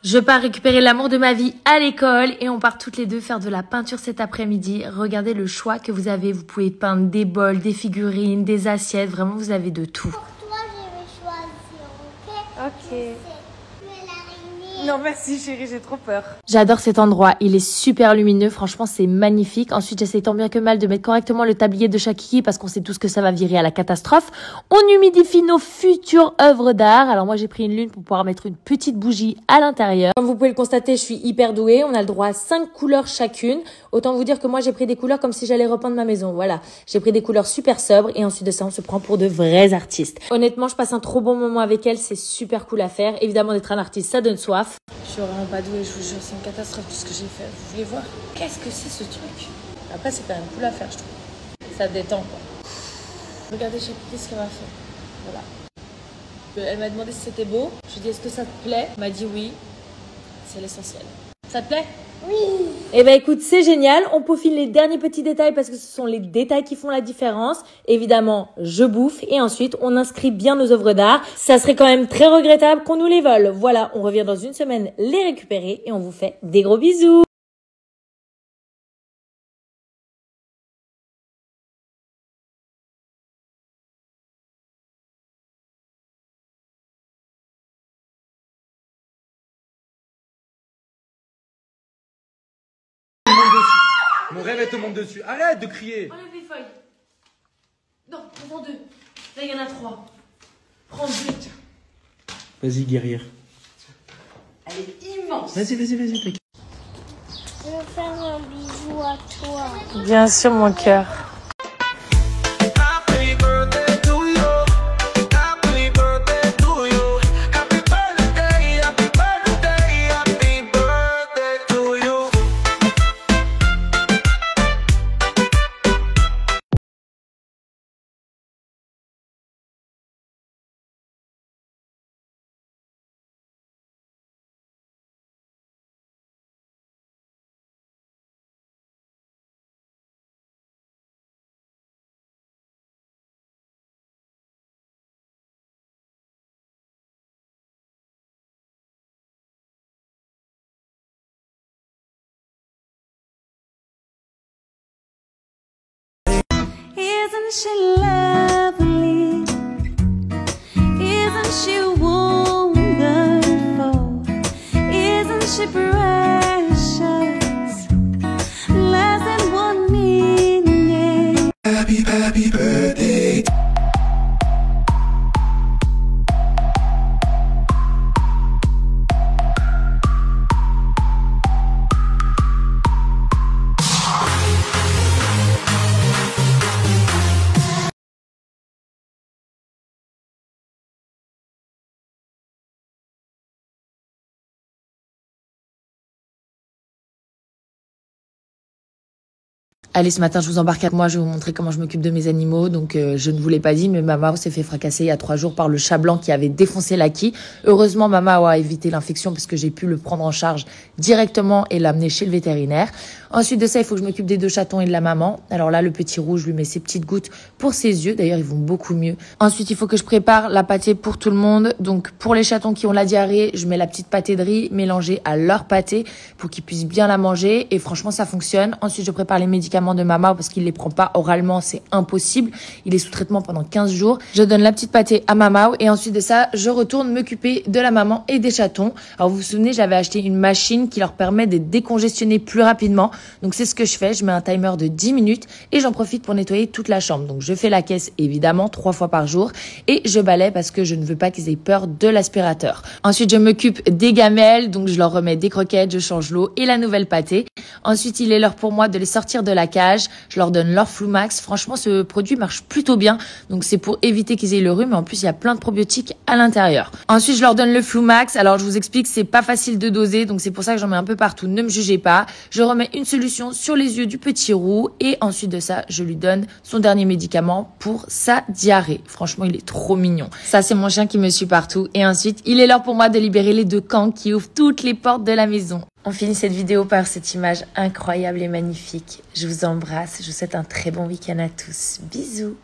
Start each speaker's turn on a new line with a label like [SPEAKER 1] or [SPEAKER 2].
[SPEAKER 1] Je pars récupérer l'amour de ma vie à l'école et on part toutes les deux faire de la peinture cet après-midi. Regardez le choix que vous avez. Vous pouvez peindre des bols, des figurines, des assiettes. Vraiment, vous avez de tout.
[SPEAKER 2] Pour toi, je vais choisir, ok?
[SPEAKER 3] Ok.
[SPEAKER 2] Tu es l'araignée.
[SPEAKER 3] Non, merci chérie, j'ai trop peur.
[SPEAKER 1] J'adore cet endroit. Il est super lumineux. Franchement, c'est magnifique. Ensuite, j'essaie tant bien que mal de mettre correctement le tablier de chaque kiki parce qu'on sait tous que ça va virer à la catastrophe. On humidifie nos futures œuvres d'art. Alors moi, j'ai pris une lune pour pouvoir mettre une petite bougie à l'intérieur. Comme vous pouvez le constater, je suis hyper douée. On a le droit à 5 couleurs chacune. Autant vous dire que moi, j'ai pris des couleurs comme si j'allais repeindre ma maison. Voilà. J'ai pris des couleurs super sobres et ensuite de ça, on se prend pour de vrais artistes. Honnêtement, je passe un trop bon moment avec elle. C'est super cool à faire. Évidemment, d'être un artiste, ça donne soif.
[SPEAKER 3] Je suis vraiment pas douée, je vous jure, c'est une catastrophe tout ce que j'ai fait. Vous voulez voir? Qu'est-ce que c'est ce truc? Après, c'est quand même cool à faire, je trouve. Ça détend, quoi. Regardez chaque pièce qu'elle m'a fait. Voilà. Elle m'a demandé si c'était beau. Je lui ai dit, est-ce que ça te plaît? Elle m'a dit oui. C'est l'essentiel. Ça te plaît?
[SPEAKER 2] Oui.
[SPEAKER 1] Eh ben écoute, c'est génial. On peaufine les derniers petits détails parce que ce sont les détails qui font la différence. Évidemment, je bouffe et ensuite on inscrit bien nos œuvres d'art. Ça serait quand même très regrettable qu'on nous les vole. Voilà, on revient dans une semaine les récupérer et on vous fait des gros bisous.
[SPEAKER 4] Mon rêve, elle te monte dessus. Arrête de crier.
[SPEAKER 1] Enlève les feuilles. Non, prends 2. Là, il y en a 3. Prends 8.
[SPEAKER 4] Vas-y, guerrière.
[SPEAKER 3] Elle est immense.
[SPEAKER 4] Vas-y.
[SPEAKER 2] Je veux faire un bisou à toi.
[SPEAKER 3] Bien sûr, mon cœur.
[SPEAKER 5] Happy birthday to you. Happy birthday to you. Happy birthday, happy birthday, happy birthday to you.
[SPEAKER 6] Isn't she lovely? Isn't she wonderful? Isn't she precious? Less than 1 minute.
[SPEAKER 5] Happy birthday.
[SPEAKER 1] Allez, ce matin, je vous embarque avec moi. Je vais vous montrer comment je m'occupe de mes animaux. Donc, je ne vous l'ai pas dit, mais Mamao s'est fait fracasser il y a 3 jours par le chat blanc qui avait défoncé l'acquis. Heureusement, Mamao a évité l'infection parce que j'ai pu le prendre en charge directement et l'amener chez le vétérinaire. Ensuite de ça, il faut que je m'occupe des 2 chatons et de la maman. Alors là, le petit rouge, je lui mets ses petites gouttes pour ses yeux. D'ailleurs, ils vont beaucoup mieux. Ensuite, il faut que je prépare la pâtée pour tout le monde. Donc, pour les chatons qui ont la diarrhée, je mets la petite pâtée de riz mélangée à leur pâtée pour qu'ils puissent bien la manger. Et franchement, ça fonctionne. Ensuite, je prépare les médicaments de Mamao parce qu'il les prend pas oralement, c'est impossible. Il est sous traitement pendant 15 jours. Je donne la petite pâtée à Mamao et ensuite de ça, je retourne m'occuper de la maman et des chatons. Alors vous vous souvenez, j'avais acheté une machine qui leur permet de décongestionner plus rapidement. Donc c'est ce que je fais. Je mets un timer de 10 minutes et j'en profite pour nettoyer toute la chambre. Donc je fais la caisse évidemment 3 fois par jour et je balaie parce que je ne veux pas qu'ils aient peur de l'aspirateur. Ensuite, je m'occupe des gamelles. Donc je leur remets des croquettes, je change l'eau et la nouvelle pâtée. Ensuite, il est l'heure pour moi de les sortir de la cage. Je leur donne leur Flumax. Franchement, ce produit marche plutôt bien. Donc, c'est pour éviter qu'ils aient le rhume. Mais en plus, il y a plein de probiotiques à l'intérieur. Ensuite, je leur donne le Flumax. Alors, je vous explique, c'est pas facile de doser. Donc, c'est pour ça que j'en mets un peu partout. Ne me jugez pas. Je remets une solution sur les yeux du petit roux. Et ensuite de ça, je lui donne son dernier médicament pour sa diarrhée. Franchement, il est trop mignon. Ça, c'est mon chien qui me suit partout. Et ensuite, il est l'heure pour moi de libérer les 2 camps qui ouvrent toutes les portes de la maison. On finit cette vidéo par cette image incroyable et magnifique. Je vous embrasse. Je vous souhaite un très bon week-end à tous. Bisous.